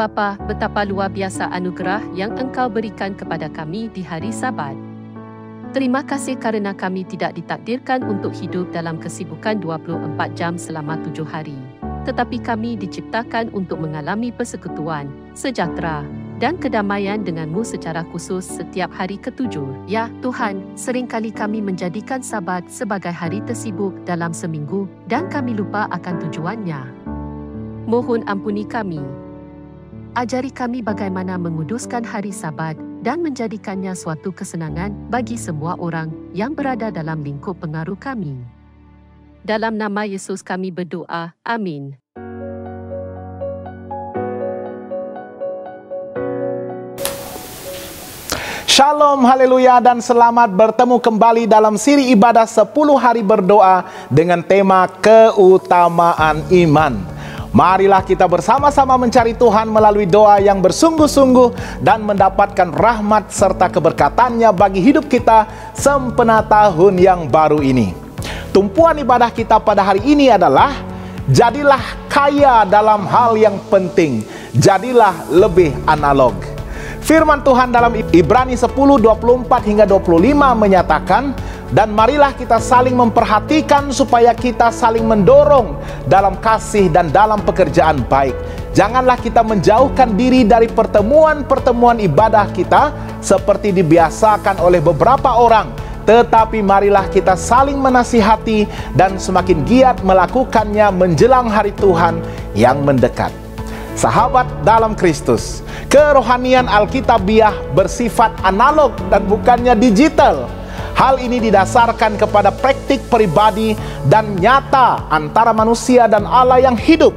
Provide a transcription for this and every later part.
Bapa, betapa luar biasa anugerah yang Engkau berikan kepada kami di hari Sabat. Terima kasih kerana kami tidak ditakdirkan untuk hidup dalam kesibukan 24 jam selama 7 hari. Tetapi kami diciptakan untuk mengalami persekutuan, sejahtera, dan kedamaian dengan-Mu secara khusus setiap hari ketujuh. Ya Tuhan, seringkali kami menjadikan Sabat sebagai hari tersibuk dalam seminggu dan kami lupa akan tujuannya. Mohon ampuni kami. Ajari kami bagaimana menguduskan hari Sabat dan menjadikannya suatu kesenangan bagi semua orang yang berada dalam lingkup pengaruh kami. Dalam nama Yesus kami berdoa. Amin. Shalom, haleluya, dan selamat bertemu kembali dalam siri ibadah 10 hari berdoa dengan tema keutamaan iman. Marilah kita bersama-sama mencari Tuhan melalui doa yang bersungguh-sungguh dan mendapatkan rahmat serta keberkatannya bagi hidup kita sempena tahun yang baru ini. Tumpuan ibadah kita pada hari ini adalah jadilah kaya dalam hal yang penting, jadilah lebih analog. Firman Tuhan dalam Ibrani 10:24 hingga 25 menyatakan, dan marilah kita saling memperhatikan supaya kita saling mendorong dalam kasih dan dalam pekerjaan baik. Janganlah kita menjauhkan diri dari pertemuan-pertemuan ibadah kita seperti dibiasakan oleh beberapa orang, tetapi marilah kita saling menasihati dan semakin giat melakukannya menjelang hari Tuhan yang mendekat. Sahabat dalam Kristus, kerohanian Alkitabiah bersifat analog dan bukannya digital. Hal ini didasarkan kepada praktik pribadi dan nyata antara manusia dan Allah yang hidup.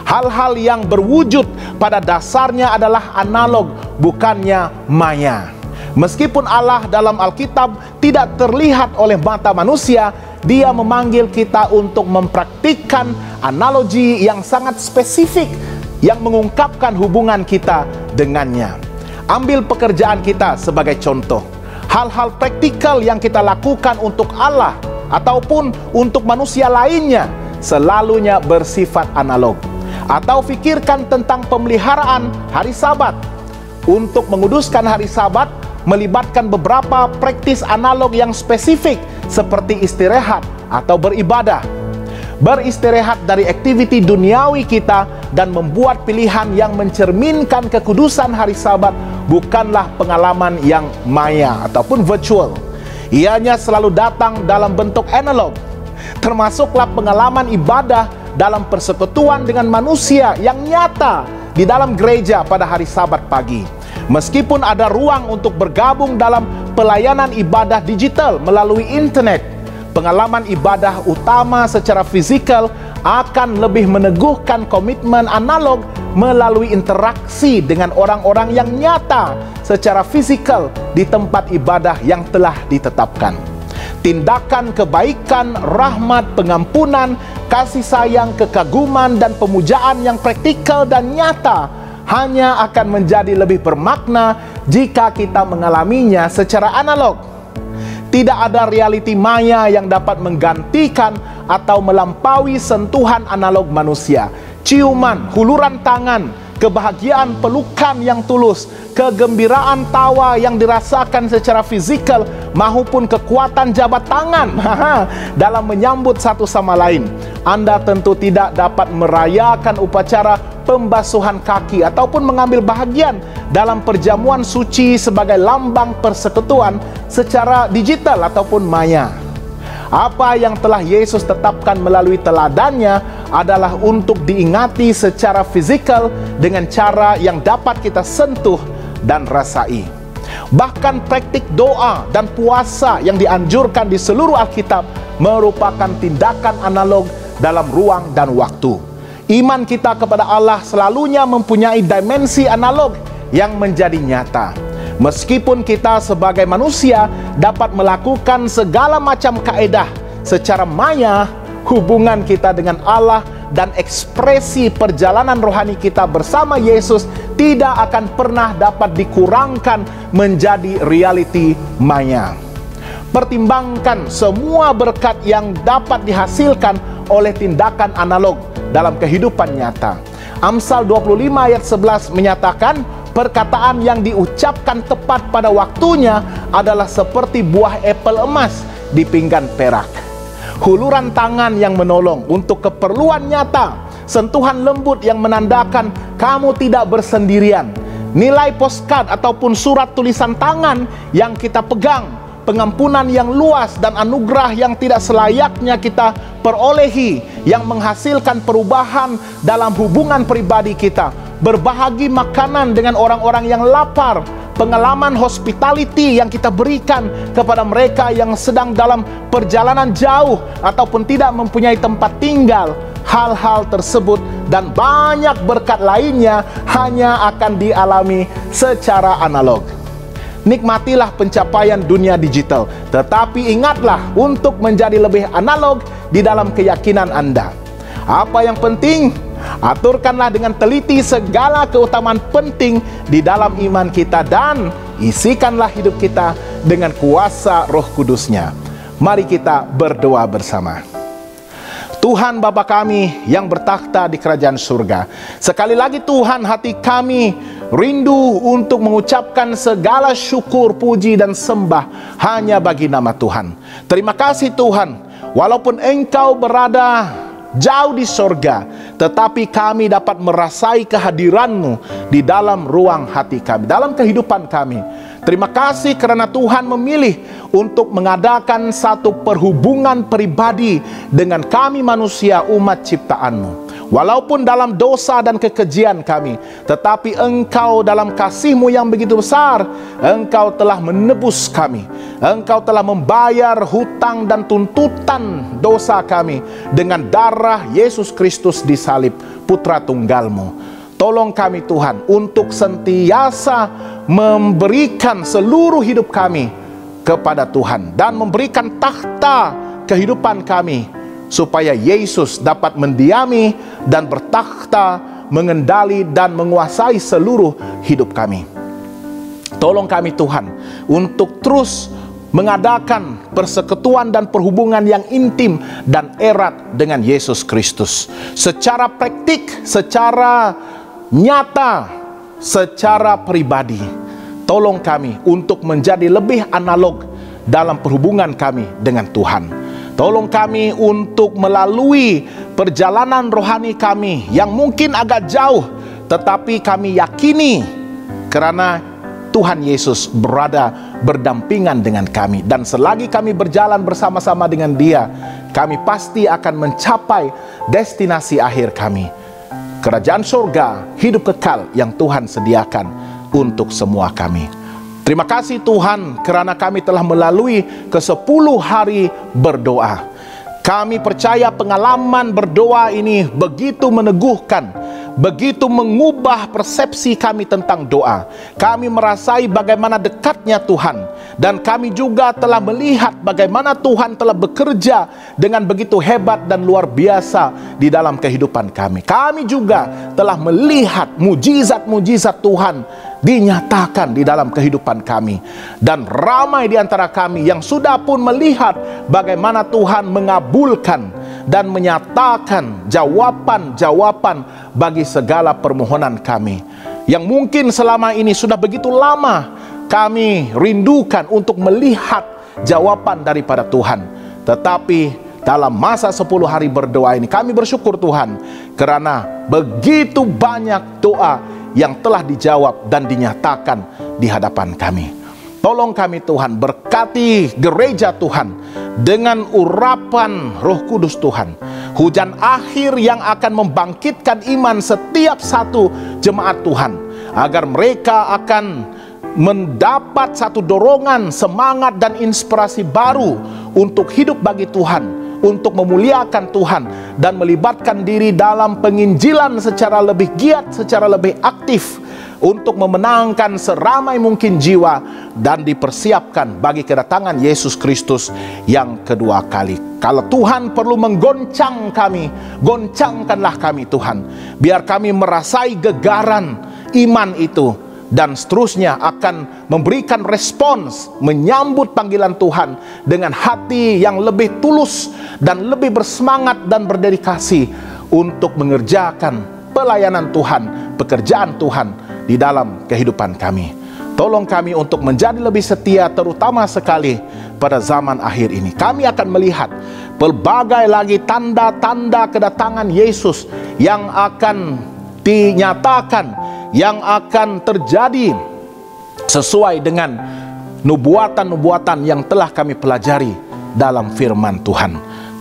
Hal-hal yang berwujud pada dasarnya adalah analog, bukannya maya. Meskipun Allah dalam Alkitab tidak terlihat oleh mata manusia, Dia memanggil kita untuk mempraktikkan analogi yang sangat spesifik yang mengungkapkan hubungan kita dengannya. Ambil pekerjaan kita sebagai contoh. Hal-hal praktikal yang kita lakukan untuk Allah ataupun untuk manusia lainnya selalunya bersifat analog. Atau fikirkan tentang pemeliharaan hari Sabat. Untuk menguduskan hari Sabat melibatkan beberapa praktis analog yang spesifik seperti istirahat atau beribadah. Beristirahat dari aktiviti duniawi kita dan membuat pilihan yang mencerminkan kekudusan hari Sabat bukanlah pengalaman yang maya ataupun virtual. Ianya selalu datang dalam bentuk analog. Termasuklah pengalaman ibadah dalam persekutuan dengan manusia yang nyata di dalam gereja pada hari Sabat pagi. Meskipun ada ruang untuk bergabung dalam pelayanan ibadah digital melalui internet, pengalaman ibadah utama secara fisikal akan lebih meneguhkan komitmen analog melalui interaksi dengan orang-orang yang nyata secara fisikal di tempat ibadah yang telah ditetapkan. Tindakan kebaikan, rahmat, pengampunan, kasih sayang, kekaguman, dan pemujaan yang praktikal dan nyata hanya akan menjadi lebih bermakna jika kita mengalaminya secara analog. Tidak ada realiti maya yang dapat menggantikan atau melampaui sentuhan analog manusia. Ciuman, huluran tangan, kebahagiaan pelukan yang tulus, kegembiraan tawa yang dirasakan secara fisikal maupun kekuatan jabat tangan dalam menyambut satu sama lain. Anda tentu tidak dapat merayakan upacara pembasuhan kaki ataupun mengambil bahagian dalam perjamuan suci sebagai lambang persekutuan secara digital ataupun maya. Apa yang telah Yesus tetapkan melalui teladannya adalah untuk diingati secara fisikal dengan cara yang dapat kita sentuh dan rasai. Bahkan praktik doa dan puasa yang dianjurkan di seluruh Alkitab merupakan tindakan analog dalam ruang dan waktu. Iman kita kepada Allah selalunya mempunyai dimensi analog yang menjadi nyata. Meskipun kita sebagai manusia dapat melakukan segala macam kaedah secara maya, hubungan kita dengan Allah dan ekspresi perjalanan rohani kita bersama Yesus tidak akan pernah dapat dikurangkan menjadi realiti maya. Pertimbangkan semua berkat yang dapat dihasilkan oleh tindakan analog dalam kehidupan nyata. Amsal 25 ayat 11 menyatakan, perkataan yang diucapkan tepat pada waktunya adalah seperti buah apel emas di pinggan perak. Huluran tangan yang menolong untuk keperluan nyata, sentuhan lembut yang menandakan kamu tidak bersendirian, nilai postcard ataupun surat tulisan tangan yang kita pegang, pengampunan yang luas dan anugerah yang tidak selayaknya kita perolehi, yang menghasilkan perubahan dalam hubungan pribadi kita, berbahagi makanan dengan orang-orang yang lapar, pengalaman hospitality yang kita berikan kepada mereka yang sedang dalam perjalanan jauh ataupun tidak mempunyai tempat tinggal. Hal-hal tersebut dan banyak berkat lainnya hanya akan dialami secara analog. Nikmatilah pencapaian dunia digital, tetapi ingatlah untuk menjadi lebih analog di dalam keyakinan Anda. Apa yang penting? Aturkanlah dengan teliti segala keutamaan penting di dalam iman kita dan isikanlah hidup kita dengan kuasa Roh Kudus-Nya. Mari kita berdoa bersama. Tuhan Bapa kami yang bertakhta di kerajaan surga, sekali lagi Tuhan, hati kami rindu untuk mengucapkan segala syukur, puji dan sembah hanya bagi nama Tuhan. Terima kasih Tuhan, walaupun Engkau berada jauh di sorga, tetapi kami dapat merasai kehadiran-Mu di dalam ruang hati kami, dalam kehidupan kami. Terima kasih karena Tuhan memilih untuk mengadakan satu perhubungan pribadi dengan kami manusia umat ciptaan-Mu. Walaupun dalam dosa dan kekejian kami, tetapi Engkau dalam kasih-Mu yang begitu besar, Engkau telah menebus kami. Engkau telah membayar hutang dan tuntutan dosa kami dengan darah Yesus Kristus di salib, Putra Tunggal-Mu. Tolong kami Tuhan untuk sentiasa memberikan seluruh hidup kami kepada Tuhan dan memberikan takhta kehidupan kami supaya Yesus dapat mendiami dan bertakhta, mengendali dan menguasai seluruh hidup kami. Tolong kami Tuhan untuk terus mengadakan persekutuan dan perhubungan yang intim dan erat dengan Yesus Kristus secara praktik, secara nyata, secara pribadi. Tolong kami untuk menjadi lebih analog dalam perhubungan kami dengan Tuhan. Tolong kami untuk melalui perjalanan rohani kami yang mungkin agak jauh, tetapi kami yakini karena Tuhan Yesus berada berdampingan dengan kami, dan selagi kami berjalan bersama-sama dengan Dia, kami pasti akan mencapai destinasi akhir kami, kerajaan surga, hidup kekal yang Tuhan sediakan untuk semua kami. Terima kasih Tuhan karena kami telah melalui ke-10 hari berdoa. Kami percaya pengalaman berdoa ini begitu meneguhkan, begitu mengubah persepsi kami tentang doa. Kami merasai bagaimana dekatnya Tuhan, dan kami juga telah melihat bagaimana Tuhan telah bekerja dengan begitu hebat dan luar biasa di dalam kehidupan kami. Kami juga telah melihat mujizat-mujizat Tuhan dinyatakan di dalam kehidupan kami, dan ramai di antara kami yang sudah pun melihat bagaimana Tuhan mengabulkan dan menyatakan jawaban-jawaban bagi segala permohonan kami yang mungkin selama ini sudah begitu lama kami rindukan untuk melihat jawaban daripada Tuhan. Tetapi dalam masa 10 hari berdoa ini kami bersyukur Tuhan karena begitu banyak doa yang telah dijawab dan dinyatakan di hadapan kami. Tolong kami Tuhan, berkati gereja Tuhan dengan urapan Roh Kudus Tuhan, hujan akhir yang akan membangkitkan iman setiap satu jemaat Tuhan, agar mereka akan mendapat satu dorongan, semangat dan inspirasi baru untuk hidup bagi Tuhan, untuk memuliakan Tuhan dan melibatkan diri dalam penginjilan secara lebih giat, secara lebih aktif, untuk memenangkan seramai mungkin jiwa dan dipersiapkan bagi kedatangan Yesus Kristus yang kedua kali. Kalau Tuhan perlu menggoncang kami, goncangkanlah kami Tuhan, biar kami merasai gegaran iman itu, dan seterusnya akan memberikan respons, menyambut panggilan Tuhan dengan hati yang lebih tulus dan lebih bersemangat dan berdedikasi untuk mengerjakan pelayanan Tuhan, pekerjaan Tuhan di dalam kehidupan kami. Tolong kami untuk menjadi lebih setia, terutama sekali pada zaman akhir ini. Kami akan melihat pelbagai lagi tanda-tanda kedatangan Yesus yang akan dinyatakan, yang akan terjadi sesuai dengan nubuatan-nubuatan yang telah kami pelajari dalam firman Tuhan.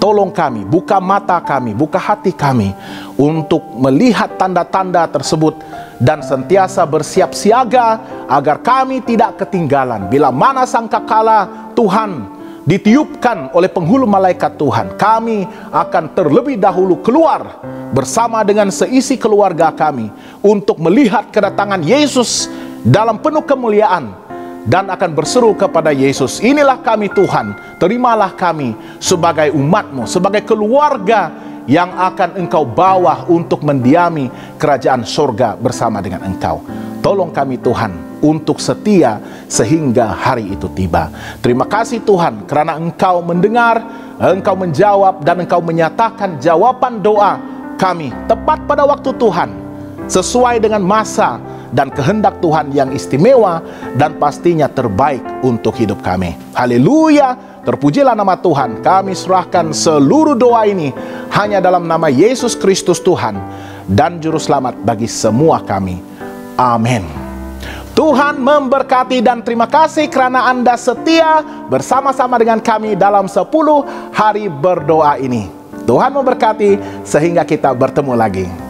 Tolong kami, buka mata kami, buka hati kami untuk melihat tanda-tanda tersebut dan sentiasa bersiap siaga agar kami tidak ketinggalan. Bila mana sangkakala Tuhan ditiupkan oleh penghulu malaikat Tuhan, kami akan terlebih dahulu keluar bersama dengan seisi keluarga kami untuk melihat kedatangan Yesus dalam penuh kemuliaan dan akan berseru kepada Yesus, inilah kami Tuhan, terimalah kami sebagai umat-Mu, sebagai keluarga yang akan Engkau bawa untuk mendiami kerajaan surga bersama dengan Engkau. Tolong kami Tuhan untuk setia sehingga hari itu tiba. Terima kasih Tuhan karena Engkau mendengar, Engkau menjawab, dan Engkau menyatakan jawaban doa kami tepat pada waktu Tuhan, sesuai dengan masa dan kehendak Tuhan yang istimewa dan pastinya terbaik untuk hidup kami. Haleluya, terpujilah nama Tuhan. Kami serahkan seluruh doa ini hanya dalam nama Yesus Kristus Tuhan dan Juru Selamat bagi semua kami. Amin. Tuhan memberkati dan terima kasih karena Anda setia bersama-sama dengan kami dalam 10 hari berdoa ini. Tuhan memberkati sehingga kita bertemu lagi.